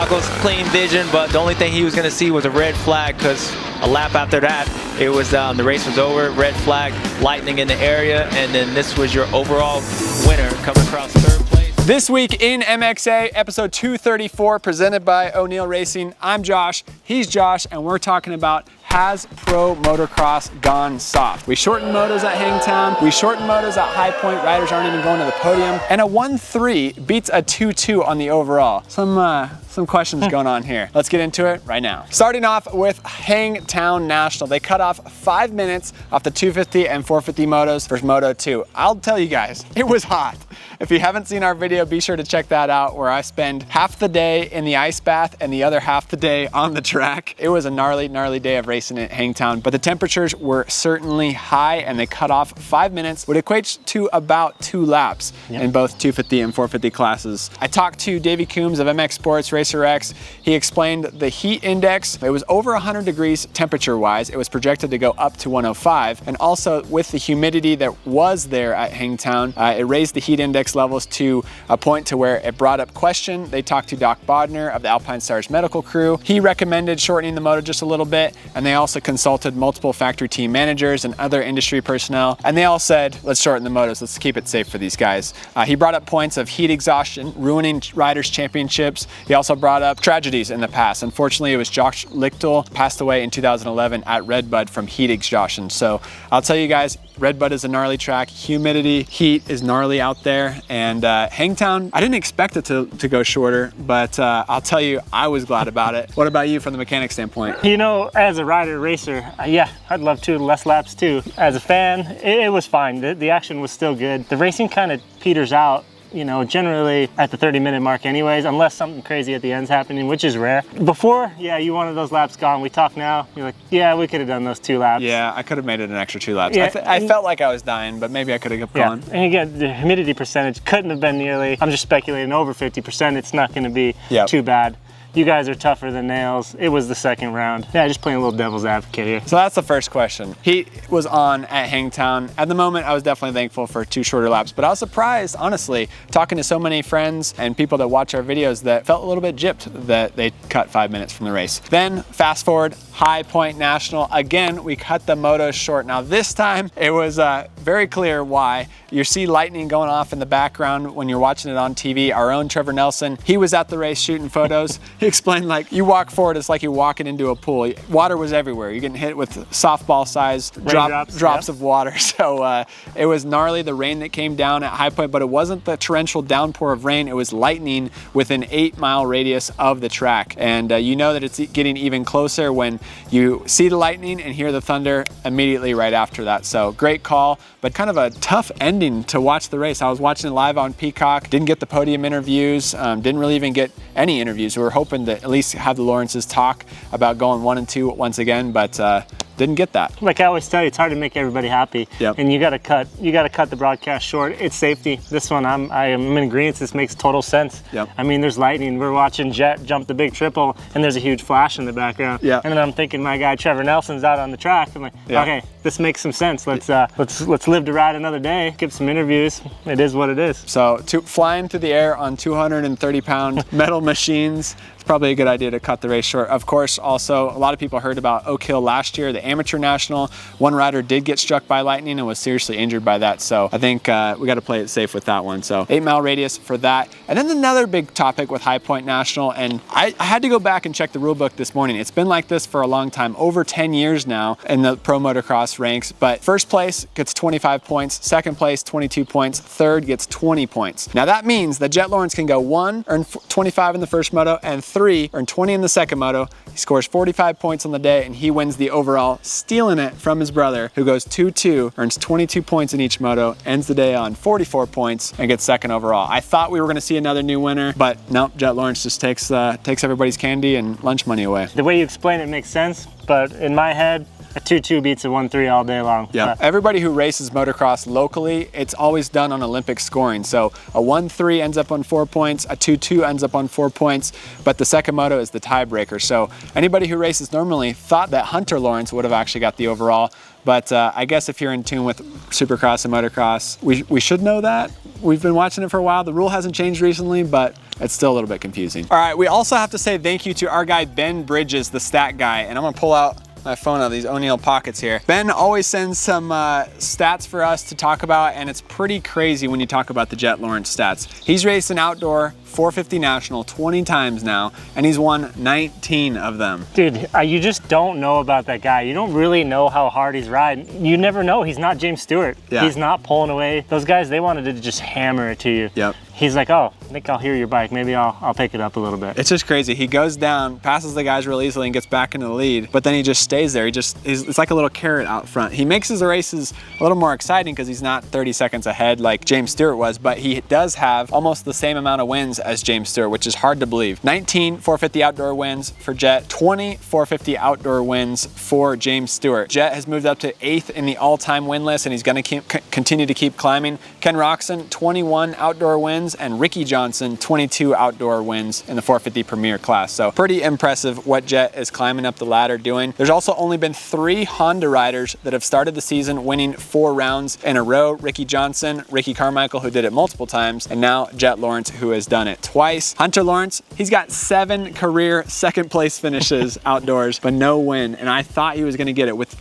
goggles, clean vision, but the only thing he was going to see was a red flag, because a lap after that, it was the race was over, red flag, lightning in the area, and then this was your overall winner coming across third place. This week in MXA, episode 234, presented by O'Neill Racing. I'm Josh, he's Josh, and we're talking about has pro motocross gone soft? We shortened motos at Hangtown, we shortened motos at High Point, riders aren't even going to the podium, and a 1-3 beats a 2-2 on the overall. Some questions going on here. Let's get into it right now. Starting off with Hangtown National. They cut off 5 minutes off the 250 and 450 motos for Moto 2. I'll tell you guys, it was hot. If you haven't seen our video, be sure to check that out, where I spend half the day in the ice bath and the other half the day on the track. It was a gnarly day of racing at Hangtown, but the temperatures were certainly high, and they cut off 5 minutes, which equates to about 2 laps in both 250 and 450 classes. I talked to Davey Coombs of MX Sports Racer X. He explained the heat index. It was over 100 degrees temperature-wise. It was projected to go up to 105, and also with the humidity that was there at Hangtown, it raised the heat index levels to a point to where it brought up question. They talked to Doc Bodner of the Alpine Stars medical crew. He recommended shortening the moto just a little bit, and they also consulted multiple factory team managers and other industry personnel, and they all said, let's shorten the motos, let's keep it safe for these guys. He brought up points of heat exhaustion, ruining riders' championships. He also brought up tragedies in the past. Unfortunately, it was Josh Lichtel, passed away in 2011 at Redbud from heat exhaustion. So I'll tell you guys, Redbud is a gnarly track. Humidity, heat is gnarly out there. And Hangtown, I didn't expect it to go shorter, but I'll tell you, I was glad about it. What about you from the mechanic standpoint? You know, as a rider racer, yeah, I'd love to less laps too. As a fan, it was fine. The action was still good. The racing kind of peters out, you know, generally at the 30-minute mark anyways, unless something crazy at the end's happening, which is rare. Before, yeah, you wanted those laps gone. We talk now, you're like, yeah, we could have done those 2 laps. Yeah, I could have made it an extra 2 laps. Yeah, I felt like I was dying, but maybe I could have kept going. And again, the humidity percentage couldn't have been nearly, I'm just speculating, over 50%. It's not going to be too bad. You guys are tougher than nails. It was the second round. Yeah, just playing a little devil's advocate here. So that's the first question. Heat was on at Hangtown. At the moment, I was definitely thankful for 2 shorter laps, but I was surprised, honestly, talking to so many friends and people that watch our videos that felt a little bit gypped that they cut 5 minutes from the race. Then fast forward, High Point National. Again, we cut the motos short. Now this time, it was very clear why. You see lightning going off in the background when you're watching it on TV. Our own Trevor Nelson, he was at the race shooting photos. He explained, like, you walk forward, it's like you're walking into a pool. Water was everywhere. You're getting hit with softball size drops of water. So it was gnarly, the rain that came down at High Point, but it wasn't the torrential downpour of rain. It was lightning within 8-mile radius of the track. And you know that it's getting even closer when you see the lightning and hear the thunder immediately right after that. So great call, but kind of a tough ending to watch the race. I was watching it live on Peacock, didn't get the podium interviews, didn't really even get any interviews. We were hoping to at least have the Lawrences talk about going 1 and 2 once again, but didn't get that. Like I always tell you, it's hard to make everybody happy. And you gotta cut the broadcast short. It's safety. This one, I'm in agreement. This makes total sense. I mean, there's lightning. We're watching Jet jump the big triple, and there's a huge flash in the background. And then I'm thinking, my guy Trevor Nelson's out on the track. I'm like, okay, this makes some sense. Let's live to ride another day. Give some interviews. It is what it is. So flying through the air on 230-pound metal machines. Probably a good idea to cut the race short. Of course, also, a lot of people heard about Oak Hill last year, the Amateur National. One rider did get struck by lightning and was seriously injured by that. So I think we got to play it safe with that one. So 8-mile radius for that. And then another big topic with High Point National, and I had to go back and check the rule book this morning. It's been like this for a long time, over 10 years now in the pro motocross ranks. But first place gets 25 points, second place 22 points, third gets 20 points. Now that means that Jet Lawrence can go 1, earn 25 in the first moto, and 3, earn 20 in the second moto. He scores 45 points on the day, and he wins the overall, stealing it from his brother, who goes 2-2, earns 22 points in each moto, ends the day on 44 points, and gets second overall. I thought we were going to see another new winner, but nope, Jet Lawrence just takes everybody's candy and lunch money away. The way you explain it makes sense, but in my head, a 2-2 beats a 1-3 all day long. Everybody who races motocross locally, it's always done on Olympic scoring. So a 1-3 ends up on 4 points, a 2-2 ends up on 4 points, but the second moto is the tiebreaker. So anybody who races normally thought that Hunter Lawrence would have actually got the overall, but I guess if you're in tune with Supercross and motocross, we should know that. We've been watching it for a while. The rule hasn't changed recently, but it's still a little bit confusing. All right, we also have to say thank you to our guy, Ben Bridges, the stat guy. And I'm gonna pull out my phone out of these O'Neill pockets here. Ben always sends some stats for us to talk about, and it's pretty crazy when you talk about the Jet Lawrence stats. He's raced an outdoor 450 National 20 times now, and he's won 19 of them. Dude, you just don't know about that guy. You don't really know how hard he's riding. You never know. He's not James Stewart. Yeah. He's not pulling away. Those guys, they wanted to just hammer it to you. Yep. He's like, oh, I think I'll hear your bike. Maybe I'll pick it up a little bit. It's just crazy. He goes down, passes the guys real easily and gets back into the lead, but then he just stays there. It's like a little carrot out front. He makes his races a little more exciting because he's not 30 seconds ahead like James Stewart was, but he does have almost the same amount of wins as James Stewart, which is hard to believe. 19 450 outdoor wins for Jet, 20 450 outdoor wins for James Stewart. Jet has moved up to 8th in the all-time win list, and he's going to continue to keep climbing. Ken Roxon, 21 outdoor wins, and Ricky Johnson, 22 outdoor wins in the 450 Premier class. So pretty impressive what Jet is climbing up the ladder doing. There's also only been 3 Honda riders that have started the season winning 4 rounds in a row. Ricky Johnson, Ricky Carmichael, who did it multiple times, and now Jet Lawrence, who has done it twice. Hunter Lawrence, he's got 7 career second place finishes outdoors, but no win. And I thought he was going to get it with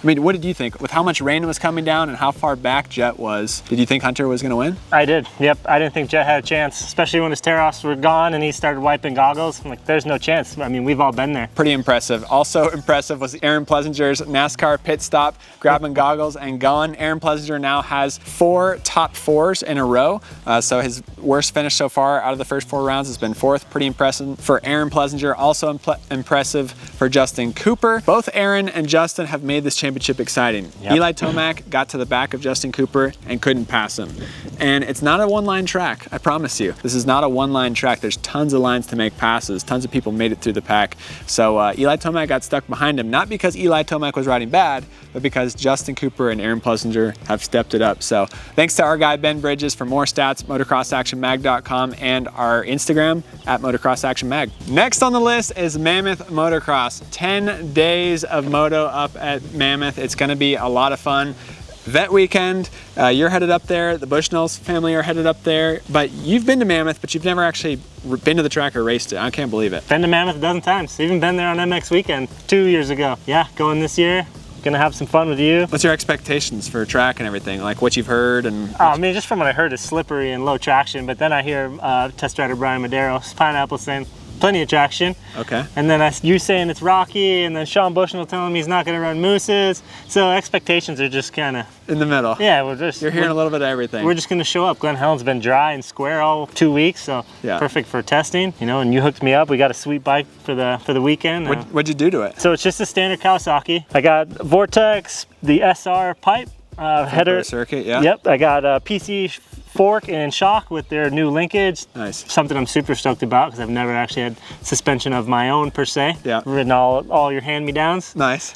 what did you think? With how much rain was coming down and how far back Jet was, did you think Hunter was going to win? I did. Yep. I didn't think Jet had a chance, especially when his tear-offs were gone and he started wiping goggles. I'm like, there's no chance. I mean, we've all been there. Pretty impressive. Also impressive was Aaron Pleasanger's NASCAR pit stop, grabbing goggles and gone. Aaron Pleasanger now has 4 top 4s in a row. So his worst finish so far out of the first 4 rounds has been 4th. Pretty impressive for Aaron Pleasanger. Also impressive for Justin Cooper. Both Aaron and Justin have made this championship exciting. Yep. Eli Tomac got to the back of Justin Cooper and couldn't pass him. And it's not a one-line track, I promise you. This is not a one-line track. There's tons of lines to make passes. Tons of people made it through the pack. So Eli Tomac got stuck behind him, not because Eli Tomac was riding bad, but because Justin Cooper and Aaron Pleasanger have stepped it up. So thanks to our guy, Ben Bridges. For more stats, motocrossactionmag.com and our Instagram at motocrossactionmag. Next on the list is Mammoth Motocross. 10 days of moto up at Mammoth. It's gonna be a lot of fun. Vet weekend, you're headed up there, the Bushnell's family are headed up there, but you've been to Mammoth, but you've never actually been to the track or raced it. I can't believe it. Been to Mammoth a dozen times. Even been there on MX weekend 2 years ago. Yeah, going this year. Gonna have some fun with you. What's your expectations for track and everything? Like what you've heard and... I mean, just from what I heard, it's slippery and low traction, but then I hear test rider Brian Madero's Pineapple saying, plenty of traction. Okay. And then you saying it's rocky, and then Sean Bushnell telling me he's not going to run mooses. So expectations are just kind of in the middle. Yeah, you're hearing a little bit of everything. We're just going to show up. Glen Helen's been dry and square all 2 weeks, so yeah, perfect for testing. You know, and you hooked me up. We got a sweet bike for the weekend. What'd you do to it? So it's just a standard Kawasaki. I got Vortex, the SR pipe. Header circuit, yeah. Yep, I got a PC fork and shock with their new linkage. Nice. Something I'm super stoked about because I've never actually had suspension of my own per se. Yeah. Ridden all your hand-me-downs. Nice.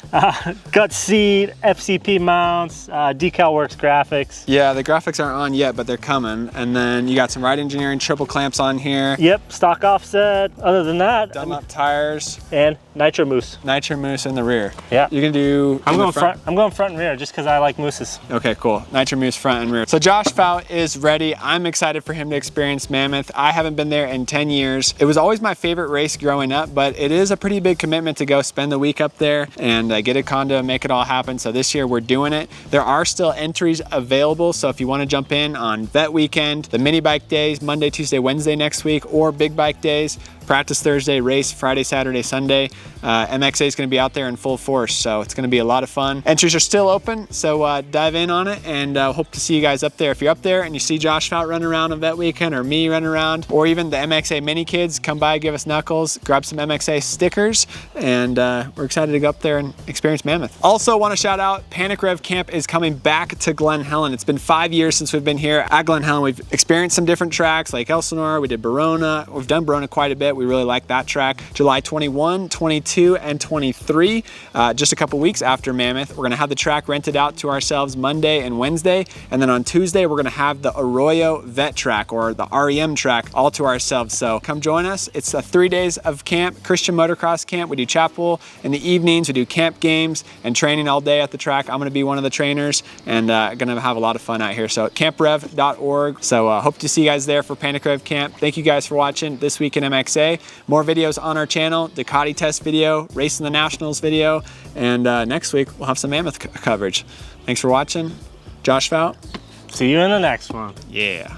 Gut seat, FCP mounts, Decal Works graphics. Yeah, the graphics aren't on yet, but they're coming. And then you got some Ride Engineering triple clamps on here. Yep, stock offset. Other than that, Dunlop tires. And Nitro Moose. Nitro Moose in the rear. Yeah. You can do. I'm going front and rear just because I like mooses. Okay, cool. Nitro Moose front and rear. So Josh Fout is ready. I'm excited for him to experience Mammoth. I haven't been there in 10 years. It was always my favorite race growing up, but it is a pretty big commitment to go spend the week up there and get a condo and make it all happen. So this year we're doing it. There are still entries available. So if you want to jump in on Vet Weekend, the mini bike days, Monday, Tuesday, Wednesday next week, or big bike days, practice Thursday, race Friday, Saturday, Sunday. MXA is going to be out there in full force, so it's going to be a lot of fun. Entries are still open, so dive in on it, and hope to see you guys up there. If you're up there and you see Josh Fout running around on Vet Weekend, or me running around, or even the MXA mini kids, come by, give us knuckles, grab some MXA stickers, and we're excited to go up there and experience Mammoth. Also want to shout out, Panic Rev Camp is coming back to Glen Helen. It's been 5 years since we've been here at Glen Helen. We've experienced some different tracks like Elsinore, we did Verona, we've done Verona quite a bit. We really like that track. July 21, 22, and 23, just a couple weeks after Mammoth. We're gonna have the track rented out to ourselves Monday and Wednesday, and then on Tuesday, we're gonna have the Arroyo Vet track, or the REM track, all to ourselves. So come join us. It's 3 days of camp, Christian motocross camp. We do chapel in the evenings, we do camp games and training all day at the track. I'm gonna be one of the trainers and gonna have a lot of fun out here. So camprev.org. So hope to see you guys there for Panic Rev Camp. Thank you guys for watching This Week in MXA. More videos on our channel, Ducati test video, Racing the Nationals video, and next week we'll have some Mammoth coverage. Thanks for watching. Josh Fout. See you in the next one. Yeah.